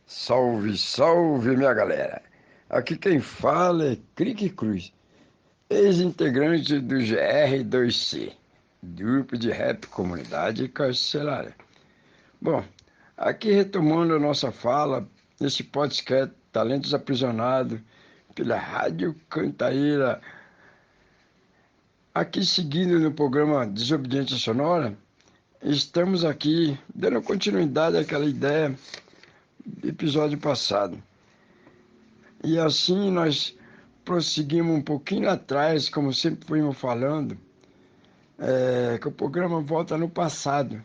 Salve, salve, minha galera! Aqui quem fala é Crique Cruz, ex-integrante do GR2C, Grupo de Rap Comunidade Carcerária. Bom, aqui retomando a nossa fala, nesse podcast Talentos Aprisionados, pela Rádio Cantareira, aqui seguindo no programa Desobediência Sonora, estamos aqui dando continuidade àquela ideia do episódio passado. E assim nós prosseguimos um pouquinho atrás, como sempre fomos falando, que o programa volta no passado.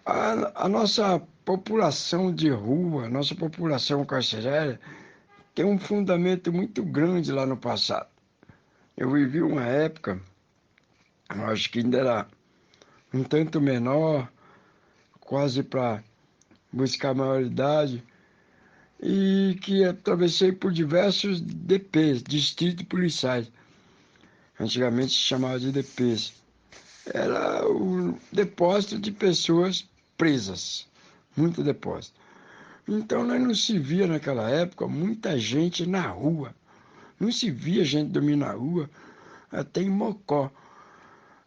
A nossa população de rua, nossa população carcerária, tem um fundamento muito grande lá no passado. Eu vivi uma época, eu acho que ainda era um tanto menor, quase para buscar a maioridade, e que atravessei por diversos DPs, distritos policiais. Antigamente se chamava de DPs. Era o depósito de pessoas presas, muito depósito. Então nós não se via naquela época muita gente na rua, não se via gente dormir na rua, até em Mocó.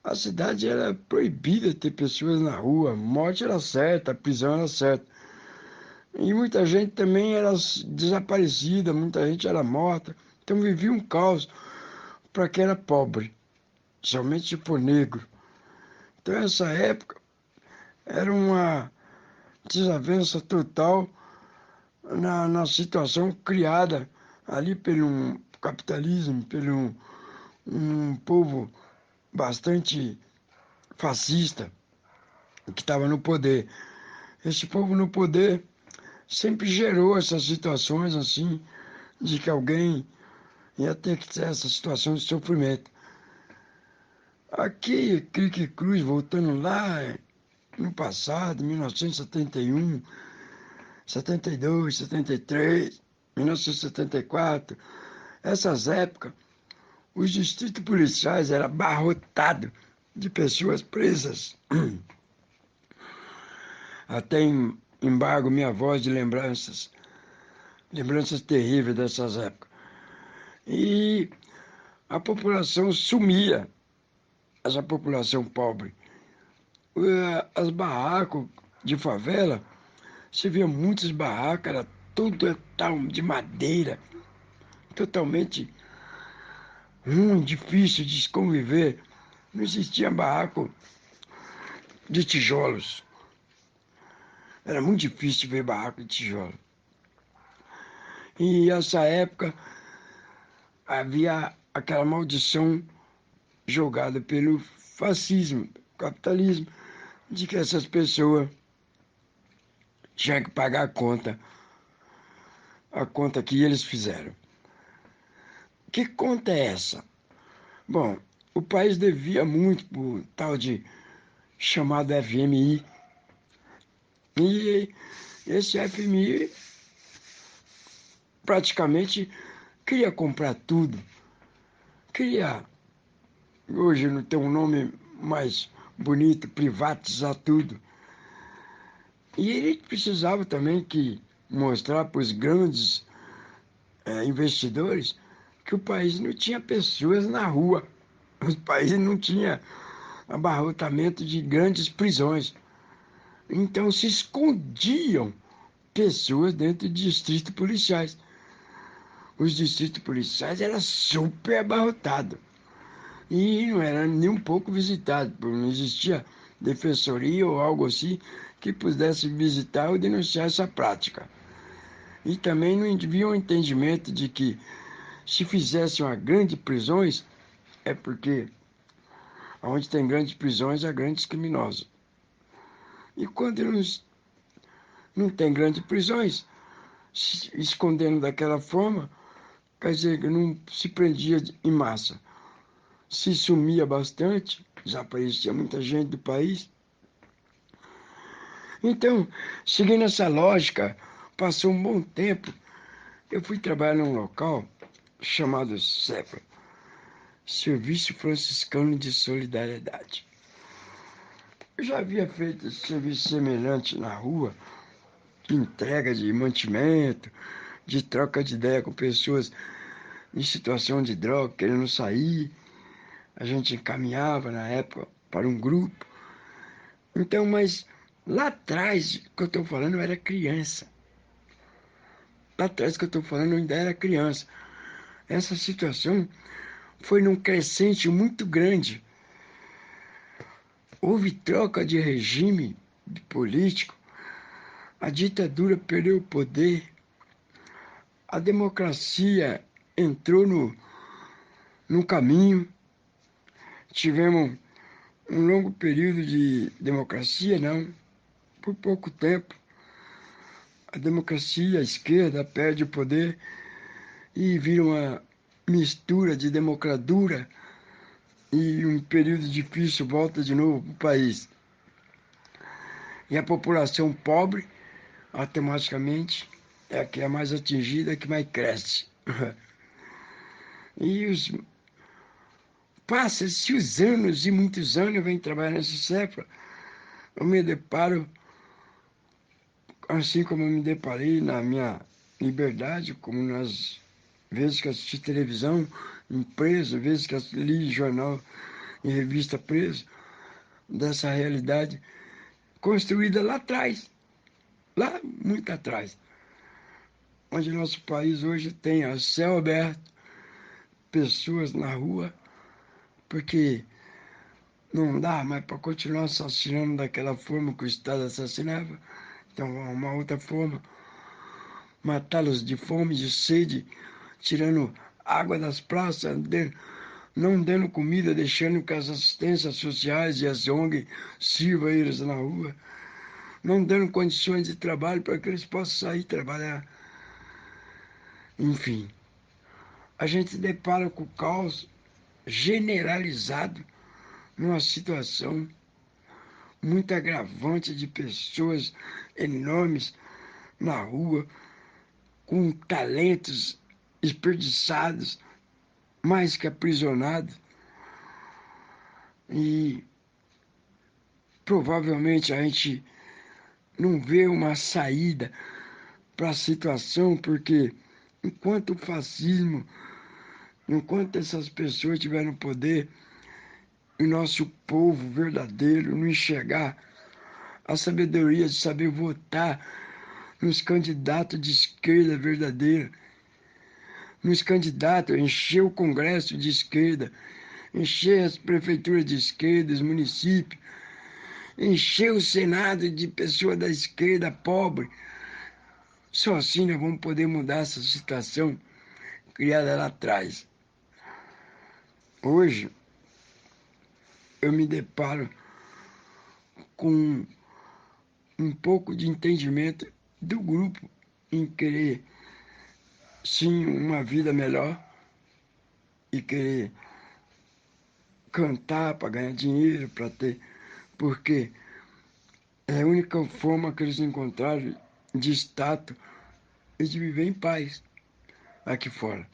A cidade era proibida de ter pessoas na rua, morte era certa, a prisão era certa. E muita gente também era desaparecida, muita gente era morta, então vivia um caos para quem era pobre, somente se for negro. Então essa época era uma desavença total na situação criada ali pelo capitalismo, pelo um povo bastante fascista que estava no poder. Esse povo no poder sempre gerou essas situações assim, de que alguém ia ter que ter essa situação de sofrimento. Aqui, Crique Cruz, voltando lá no passado, 1971, 72, 73, 1974, essas épocas, os distritos policiais eram abarrotados de pessoas presas. Até embargo minha voz de lembranças, lembranças terríveis dessas épocas. E a população sumia, essa população pobre. As barracos de favela, você via muitas barracas, era tudo de madeira, totalmente ruim, difícil de se conviver. Não existia barraco de tijolos. Era muito difícil ver barraco de tijolo. E nessa época havia aquela maldição jogada pelo fascismo, capitalismo, de que essas pessoas tinham que pagar a conta que eles fizeram. Que conta é essa? Bom, o país devia muito por tal de chamado FMI. E esse FMI praticamente queria comprar tudo. Queria, hoje não tem um nome mais bonito, privatizar tudo. E ele precisava também que mostrar para os grandes investidores que o país não tinha pessoas na rua. O país não tinha abarrotamento de grandes prisões. Então se escondiam pessoas dentro de distritos policiais. Os distritos policiais eram super abarrotados. E não era nem um pouco visitado, porque não existia defensoria ou algo assim que pudesse visitar ou denunciar essa prática. E também não havia um entendimento de que se fizesse uma grande prisões, é porque onde tem grandes prisões há grandes criminosos. E quando não tem grandes prisões, se escondendo daquela forma, quer dizer que não se prendia em massa. Se sumia bastante, desaparecia muita gente do país. Então, seguindo essa lógica, passou um bom tempo, eu fui trabalhar num local chamado SEFA, Serviço Franciscano de Solidariedade. Eu já havia feito esse serviço semelhante na rua, de entrega de mantimento, de troca de ideia com pessoas em situação de droga, querendo sair. A gente encaminhava na época para um grupo. Então, mas lá atrás, que eu estou falando, eu era criança. Lá atrás que eu estou falando, eu ainda era criança. Essa situação foi num crescente muito grande. Houve troca de regime político, a ditadura perdeu o poder, a democracia entrou no caminho, tivemos um longo período de democracia, não, por pouco tempo. A democracia, a esquerda perde o poder e vira uma mistura de democratura e um período difícil volta de novo para o país. E a população pobre, automaticamente, é a que é mais atingida, é a que mais cresce. E passa-se os anos e muitos anos eu venho trabalhando nessa cefra, eu me deparo, assim como eu me deparei na minha liberdade, como nas vezes que assisti televisão em preso, vezes que li jornal em revista preso, dessa realidade construída lá atrás, lá muito atrás, onde nosso país hoje tem a céu aberto, pessoas na rua, porque não dá mais para continuar assassinando daquela forma que o Estado assassinava. Então, uma outra forma, matá-los de fome, de sede, tirando água das praças, não dando comida, deixando que as assistências sociais e as ONG sirvam eles na rua, não dando condições de trabalho para que eles possam sair trabalhar. Enfim, a gente se depara com o caos generalizado numa situação muito agravante de pessoas enormes na rua, com talentos desperdiçados, mais que aprisionados. E provavelmente a gente não vê uma saída para a situação, porque enquanto o fascismo, enquanto essas pessoas tiverem poder, o nosso povo verdadeiro não enxergar a sabedoria de saber votar nos candidatos de esquerda verdadeira, nos candidatos, encher o Congresso de esquerda, encher as prefeituras de esquerda, os municípios, encher o Senado de pessoas da esquerda pobre. Só assim nós vamos poder mudar essa situação criada lá atrás. Hoje, eu me deparo com um pouco de entendimento do grupo em querer, sim, uma vida melhor e querer cantar para ganhar dinheiro, para ter. Porque é a única forma que eles encontraram de status e de viver em paz aqui fora.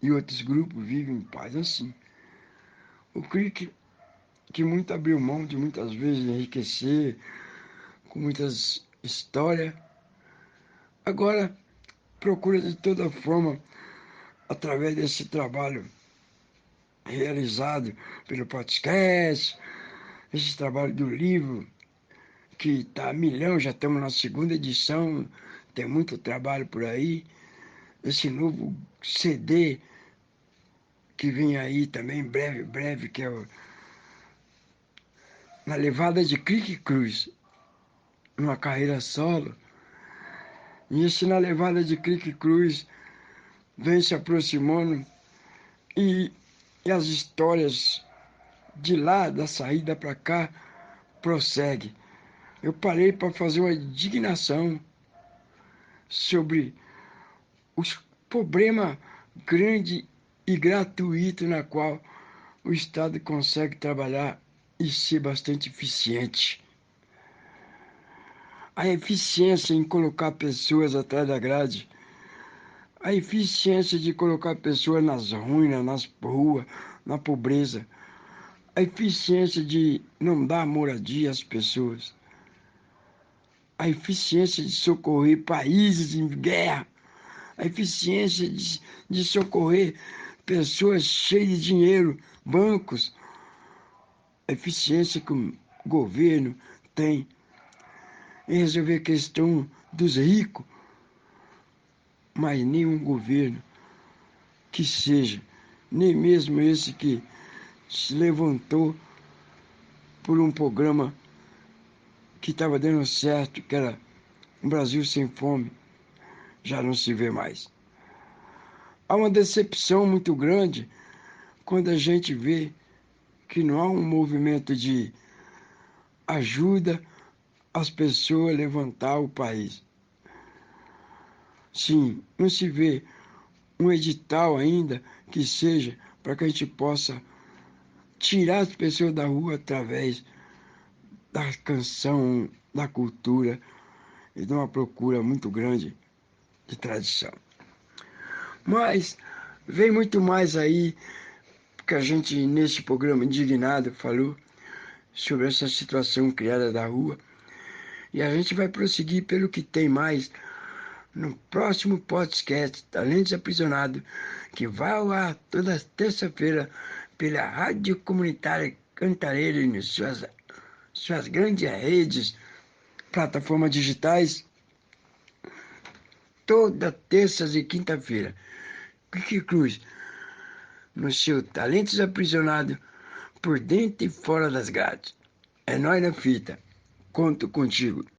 E outros grupos vivem em paz assim. O CRIC, que muito abriu mão de muitas vezes enriquecer, com muitas histórias, agora procura de toda forma, através desse trabalho realizado pelo podcast, esse trabalho do livro, que está a milhão, já estamos na segunda edição, tem muito trabalho por aí. Esse novo CD que vem aí também, breve, breve, que é Na Levada de Crique Cruz, numa carreira solo. E esse Na Levada de Crique Cruz vem se aproximando e as histórias de lá, da saída para cá, prossegue. Eu parei para fazer uma indignação sobre os problemas grande e gratuito na qual o Estado consegue trabalhar e ser bastante eficiente. A eficiência em colocar pessoas atrás da grade, a eficiência de colocar pessoas nas ruínas, nas ruas, na pobreza, a eficiência de não dar moradia às pessoas, a eficiência de socorrer países em guerra, a eficiência de socorrer pessoas cheias de dinheiro, bancos, a eficiência que o governo tem em resolver a questão dos ricos, mas nenhum governo que seja, nem mesmo esse que se levantou por um programa que estava dando certo, que era um Brasil sem fome, já não se vê mais. Há uma decepção muito grande quando a gente vê que não há um movimento de ajuda às pessoas a levantar o país. Sim, não se vê um edital ainda que seja para que a gente possa tirar as pessoas da rua através da canção, da cultura e de uma procura muito grande de tradição. Mas vem muito mais aí, que a gente, nesse programa Indignado, falou sobre essa situação criada da rua. E a gente vai prosseguir pelo que tem mais no próximo podcast Talentos Aprisionados, que vai ao ar toda terça-feira pela Rádio Comunitária Cantareira e nas suas grandes redes, plataformas digitais, toda terça e quinta-feira. Kiki Cruz, no seu Talentos Aprisionados, por dentro e fora das grades. É nóis na fita. Conto contigo.